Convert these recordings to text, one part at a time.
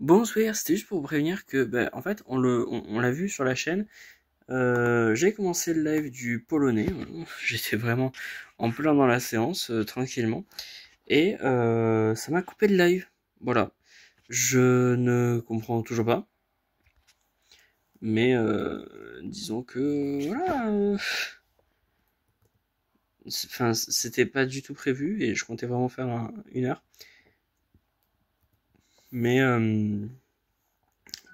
Bonsoir, c'était juste pour vous prévenir que, en fait, on l'a vu sur la chaîne. J'ai commencé le live du polonais. J'étais vraiment en plein dans la séance, tranquillement. Et ça m'a coupé le live. Voilà. Je ne comprends toujours pas. Mais disons que, voilà. Enfin, c'était pas du tout prévu et je comptais vraiment faire une heure. Mais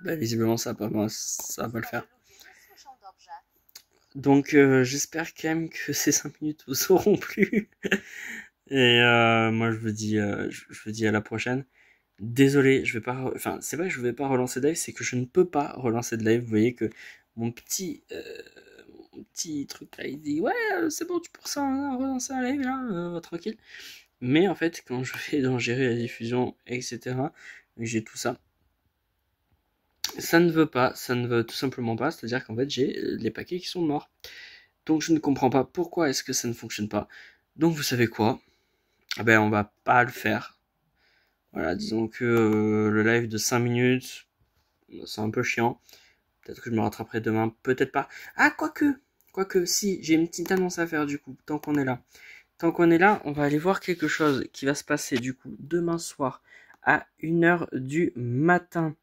visiblement, ça va pas le faire. Donc j'espère quand même que ces 5 minutes vous auront plu. Et moi je vous dis à la prochaine. Désolé, je vais pas, enfin c'est pas que je vais pas relancer de live, c'est que je ne peux pas relancer de live. Vous voyez que mon petit, mon petit truc là, il dit ouais c'est bon tu peux relancer un live là, tranquille. Mais en fait quand je vais dans gérer la diffusion etc, j'ai tout ça. Ça ne veut tout simplement pas, c'est-à-dire qu'en fait j'ai les paquets qui sont morts. Donc je ne comprends pas pourquoi est-ce que ça ne fonctionne pas. Donc vous savez quoi? On va pas le faire. Voilà, disons que le live de 5 minutes, c'est un peu chiant. Peut-être que je me rattraperai demain, peut-être pas. Ah, quoique, si, j'ai une petite annonce à faire du coup, tant qu'on est là. Tant qu'on est là, on va aller voir quelque chose qui va se passer du coup demain soir à 1h du matin.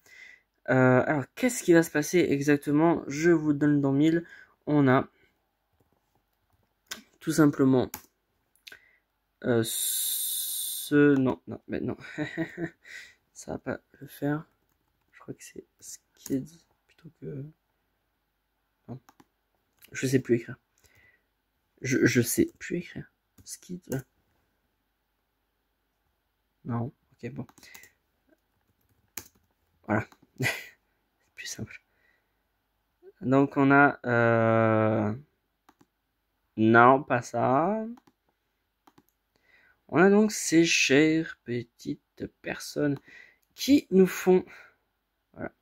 Alors, qu'est-ce qui va se passer exactement? Je vous donne dans 1000. On a tout simplement non, ça va pas le faire. Je crois que c'est Skid plutôt que... Non, je sais plus écrire. Je sais plus écrire. Skid. Non, ok, bon. Voilà. C'est plus simple. Donc on a... Non, pas ça. On a donc ces chères petites personnes qui nous font... Voilà.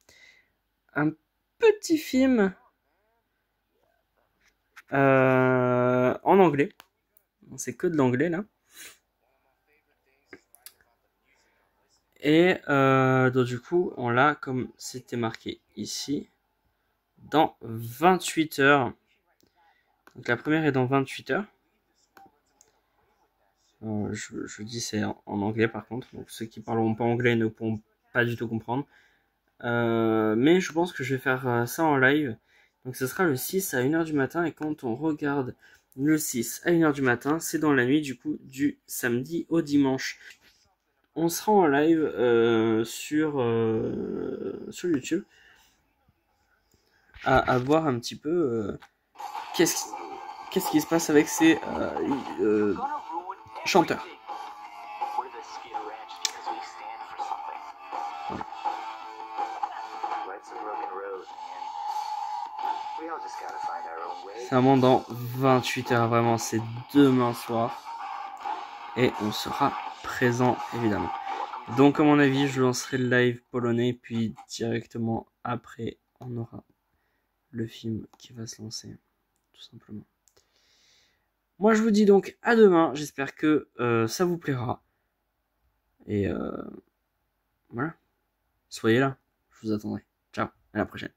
Un petit film en anglais. C'est que de l'anglais là. Et donc du coup, on l'a comme c'était marqué ici, dans 28 heures. Donc la première est dans 28 heures. Je dis c'est en anglais par contre, donc ceux qui parleront pas anglais ne pourront pas du tout comprendre. Mais je pense que je vais faire ça en live. Donc ce sera le 6 à 1h du matin, et quand on regarde le 6 à 1h du matin, c'est dans la nuit du coup du samedi au dimanche. On sera en live sur YouTube à voir un petit peu qu'est-ce qui se passe avec ces chanteurs. C'est vraiment dans 28 heures, vraiment, c'est demain soir. Et on sera présent, évidemment. Donc, à mon avis, je lancerai le live polonais, puis directement après, on aura le film qui va se lancer, tout simplement. Moi, je vous dis donc à demain. J'espère que ça vous plaira. Et voilà. Soyez là. Je vous attendrai. Ciao. À la prochaine.